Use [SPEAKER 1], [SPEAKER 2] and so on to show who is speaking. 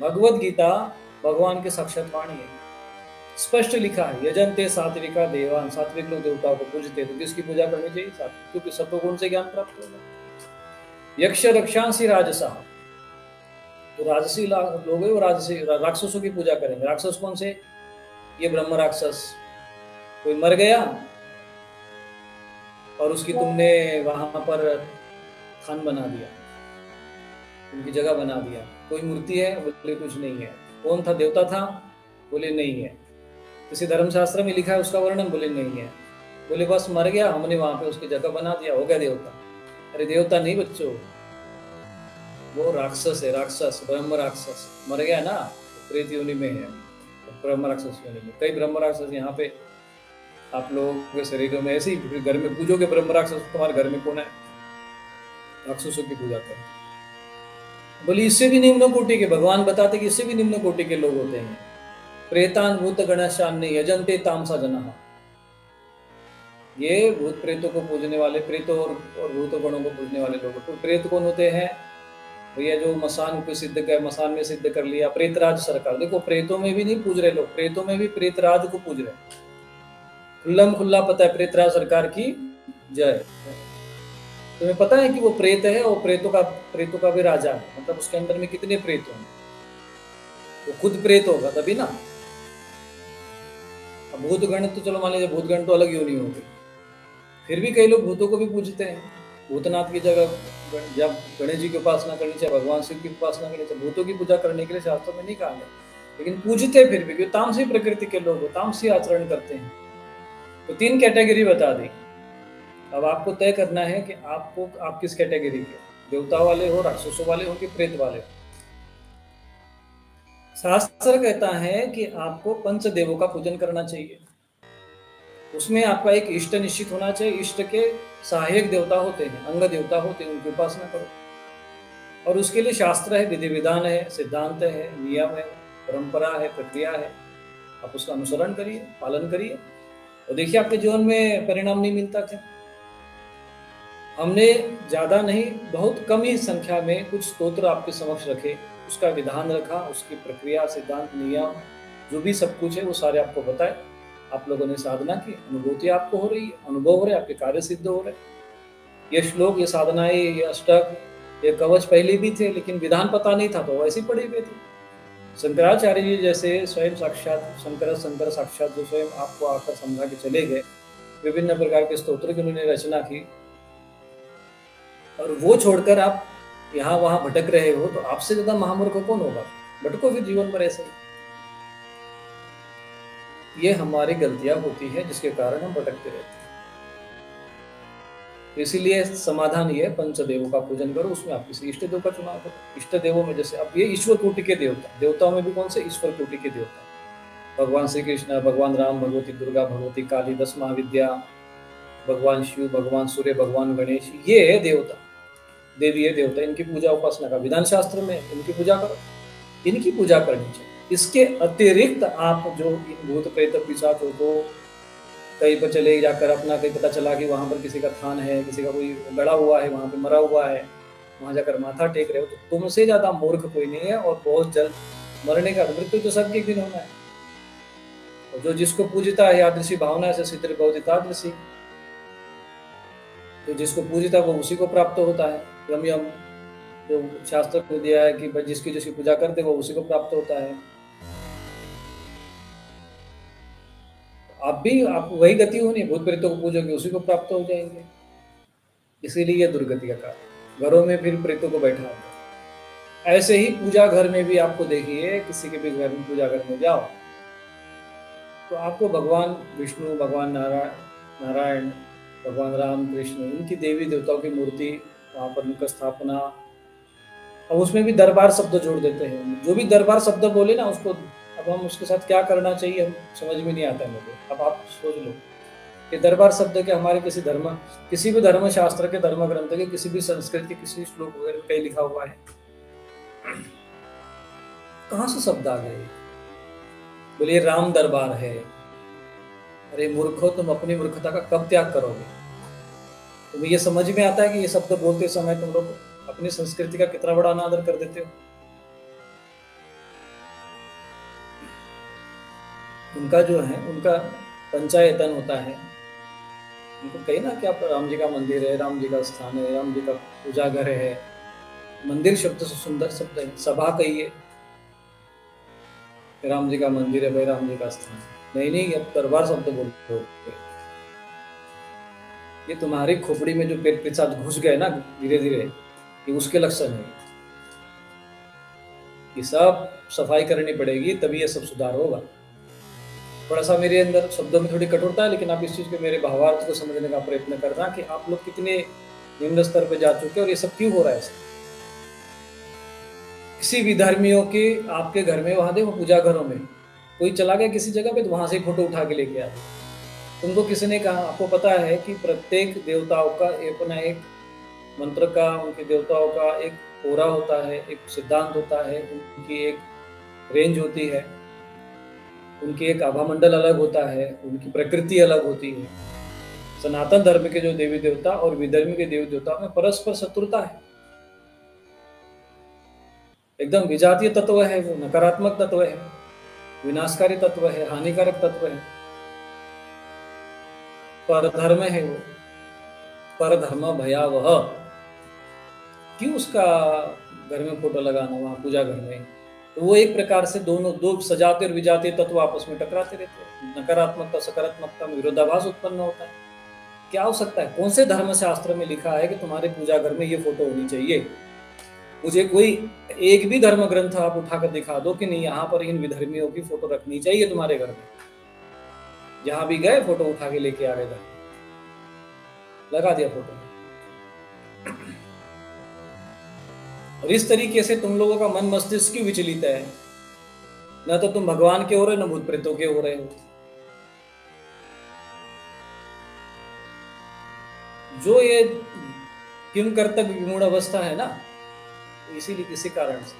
[SPEAKER 1] भगवत गीता भगवान के साक्षात वाणी है। स्पष्ट लिखा है, यजंते सात्विका देवान, सात्विक लोग देवताओं को पूजते, तो किसकी पूजा करनी चाहिए? सात्विक, क्योंकि सत्वगुण से ज्ञान प्राप्त होगा। यक्ष रक्षांसी राजसा, तो राजसी लोग है वो राजसी राक्षसों की पूजा करेंगे। राक्षस कौन से? ये ब्रह्म राक्षस। कोई मर गया और उसकी तुमने वहां पर थान बना दिया, उनकी जगह बना दिया। कोई मूर्ति है? बोले कुछ नहीं है। कौन था? देवता था? बोले नहीं है। किसी धर्मशास्त्र में लिखा है उसका वर्णन? बोले नहीं है। बोले बस मर गया, हमने वहां पे उसकी जगह बना दिया, हो गया देवता। अरे देवता नहीं बच्चों, वो राक्षस है, राक्षस, ब्रह्म राक्षस। मर गया ना, प्रेत योनि में है, ब्रह्म राक्षस योनि में। कई ब्रह्म राक्षस यहाँ पे आप लोगों के शरीरों में ऐसे ही घर में पूजोगे ब्रह्म राक्षस, तुम्हारे घर में कौन है? राक्षसों की पूजा करो। बोली इससे भी निम्न कोटि के, भगवान बताते कि इससे भी निम्न कोटि के लोग होते हैं। प्रेतान भूत गणशान्य यजंते तामसा जना, ये भूत प्रेतों को पूजने वाले, प्रेतों और भूत गणों को पूजने वाले लोग। तो प्रेत कौन होते हैं भैया? जो मसान को सिद्ध कर, मसान में सिद्ध कर लिया, प्रेतराज सरकार। देखो प्रेतों में भी नहीं पूज रहे लोग, प्रेतों में भी प्रेतराज को पूज रहे। खुल्लम खुल्ला पता है, प्रेतराज सरकार की जय। तुम्हें पता है कि वो प्रेत है और प्रेतों का भी राजा है, मतलब उसके अंदर में कितने प्रेत होंगे? वो खुद प्रेत होगा तभी ना। अब भूतगण तो चलो मान लीजिए, भूतगण तो अलग ही होनी होगी, फिर भी कई लोग भूतों को भी पूजते हैं। भूतनाथ की जगह जब गणेश जी की उपासना करनी चाहिए, भगवान शिव की उपासना करनी चाहिए, भूतों की पूजा करने के लिए शास्त्रों में नहीं कहा गया, लेकिन पूजते फिर भी, क्योंकि तामसी प्रकृति के लोग तामसी आचरण करते हैं। तो 3 कैटेगरी बता दी। अब आपको तय करना है कि आपको आप किस कैटेगरी के, देवता वाले हो, राक्षसों वाले हो, कि प्रेत वाले हो। शास्त्र कहता है कि आपको पंचदेवों का पूजन करना चाहिए। उसमें आपका एक इष्ट निश्चित होना चाहिए। इष्ट के सहायक देवता होते हैं, अंग देवता होते हैं, उनकी उपासना करो। और उसके लिए शास्त्र है, विधि विधान है, सिद्धांत है, नियम है, परंपरा है, प्रक्रिया है। आप उसका अनुसरण करिए, पालन करिए, और देखिए आपके जीवन में परिणाम नहीं मिलता क्या? हमने ज्यादा नहीं, बहुत कम ही संख्या में कुछ स्तोत्र आपके समक्ष रखे, उसका विधान रखा, उसकी प्रक्रिया, सिद्धांत, नियम, जो भी सब कुछ है वो सारे आपको बताए। आप लोगों ने साधना की, अनुभूति आपको हो रही है, अनुभव हो रहे, आपके कार्य सिद्ध हो रहे। ये श्लोक, ये साधनाएं, ये अष्टक, ये कवच पहले भी थे, लेकिन विधान पता नहीं था तो वैसे ही पड़े हुए थे। शंकराचार्य जी जैसे स्वयं साक्षात शंकर साक्षात, जो स्वयं आपको आकर समझा के चले गए, विभिन्न प्रकार के स्तोत्र की उन्होंने रचना की, और वो छोड़कर आप यहाँ वहां भटक रहे हो, तो आपसे ज्यादा महामूर्ख कौन होगा? भटको फिर जीवन पर ऐसे ही। ये हमारी गलतियां होती है जिसके कारण हम भटकते रहते हैं। इसीलिए समाधान ये है, पंचदेवों का पूजन करो, उसमें आप किसी इष्ट देव का चुनाव करो। इष्ट देवों में जैसे अब ये ईश्वर कोटि के देवता, देवताओं में भी कौन से? ईश्वर कोटि के देवता। भगवान श्री कृष्ण, भगवान राम, भगवती दुर्गा, भगवती काली, 10 महाविद्या, भगवान शिव, भगवान सूर्य, भगवान गणेश, ये है देवता, देवी है देवता। इनकी पूजा उपासना का विधान शास्त्र में, इनकी पूजा करो, इनकी पूजा करनी चाहिए। इसके अतिरिक्त आप जो इन भूत प्रेत पिशाचों को कहीं पर चले जाकर अपना, कहीं पता चला कि वहां पर किसी का थान है, किसी का कोई गड़ा हुआ है, वहां पे मरा हुआ है, वहां जाकर माथा टेक रहे हो, तो तुमसे ज्यादा मूर्ख कोई नहीं है। और बहुत जल्द मरने का, मृत्यु तो सबके एक दिन होना है। और जो जिसको पूजता है यादृशी भावना से सिद्ध भवति तादृशी, तो जिसको पूजता वो उसी को प्राप्त होता है। यम यम जो शास्त्र को दिया है कि जिसकी जिसकी पूजा करते वो उसी को प्राप्त होता है। आप वही गति होनी, भूत प्रेतों को पूजोगे उसी को प्राप्त हो जाएंगे। इसीलिए ये दुर्गति का कारण, घरों में फिर प्रेतों को बैठा होता। ऐसे ही पूजा घर में भी आपको देखिए, किसी के भी घर में पूजा घर में जाओ तो आपको भगवान विष्णु, भगवान नारायण, भगवान राम कृष्ण, इनकी देवी देवताओं की मूर्ति वहां पर उनका स्थापना। अब उसमें भी दरबार शब्द जोड़ देते हैं, जो भी दरबार शब्द बोले ना उसको, अब हम उसके साथ क्या करना चाहिए हम समझ में नहीं आता है मुझे। अब आप सोच लो कि दरबार शब्द के हमारे किसी भी धर्म शास्त्र के, धर्म ग्रंथ के, किसी भी संस्कृत के किसी श्लोक वगैरह में कहीं लिखा हुआ है? कहाँ से शब्द आ गए? बोलिए राम दरबार है। अरे मूर्खो, तुम अपनी मूर्खता का कब त्याग करोगे? तुम्हें ये समझ में आता है कि ये शब्द बोलते समय तुम लोग अपनी संस्कृति का कितना बड़ा अनादर कर देते हो? उनका जो है उनका पंचायतन होता है। उनको कही ना कि आप राम जी का मंदिर है, राम जी का स्थान है, राम जी का पूजा घर है। मंदिर शब्द से सुंदर शब्द है, सभा कहिए, राम जी का मंदिर है भाई, राम जी का स्थान है। नहीं नहीं, अब दरबार शब्द बोल रहे हो। ये तुम्हारी खोपड़ी में जो पेट पिसाच घुस गए ना धीरे धीरे, ये उसके लक्षण है। ये सब सफाई करनी पड़ेगी, तभी ये सब सुधार होगा। थोड़ा सा मेरे अंदर शब्दों में थोड़ी कठोरता है, लेकिन आप इस चीज के मेरे भावार्थ को समझने का प्रयत्न करना कि आप लोग कितने निम्न स्तर पे जा चुके हैं और ये सब क्यों हो रहा है ऐसा। किसी भी धर्मियों के आपके घर में, वहां देखो पूजा घरों में कोई चला गया किसी जगह पे तो वहां से फोटो उठा के लेके आए। तुमको किसी ने कहा, आपको पता है कि प्रत्येक देवताओं का अपना एक मंत्र का, उनके देवताओं का एक ओरा होता है, एक सिद्धांत होता है, उनकी एक रेंज होती है, उनकी एक आभा मंडल अलग होता है, उनकी प्रकृति अलग होती है। सनातन धर्म के जो देवी देवता और विधर्मी के देवी देवता में परस्पर शत्रुता है। एकदम विजातीय तत्व है, वो नकारात्मक तत्व है, विनाशकारी तत्व है, हानिकारक तत्व है, परधर्म है वो, परधर्म भयावह। क्यों उसका घर में फोटो लगाना वहां पूजा घर में। तो वो एक प्रकार से दोनों दो सजातीय और विजातीय तत्व आपस में टकराते रहते हैं, नकारात्मकता सकारात्मकता में विरोधाभास उत्पन्न होता है। क्या हो सकता है, कौन से धर्म शास्त्र में लिखा है कि तुम्हारे पूजा घर में ये फोटो होनी चाहिए। मुझे कोई एक भी धर्म ग्रंथ आप उठाकर दिखा दो कि नहीं यहाँ पर इन विधर्मियों की फोटो रखनी चाहिए तुम्हारे घर में। जहां भी गए फोटो उठा के लेके आ गए, लगा दिया फोटो। और इस तरीके से तुम लोगों का मन मस्तिष्क क्यों विचलित है। न तो तुम भगवान के हो रहे हो, न भूत प्रेतों के हो रहे हो। जो ये किम कर्तव्य विमूढ़ अवस्था है ना, इसीलिए किसी कारण से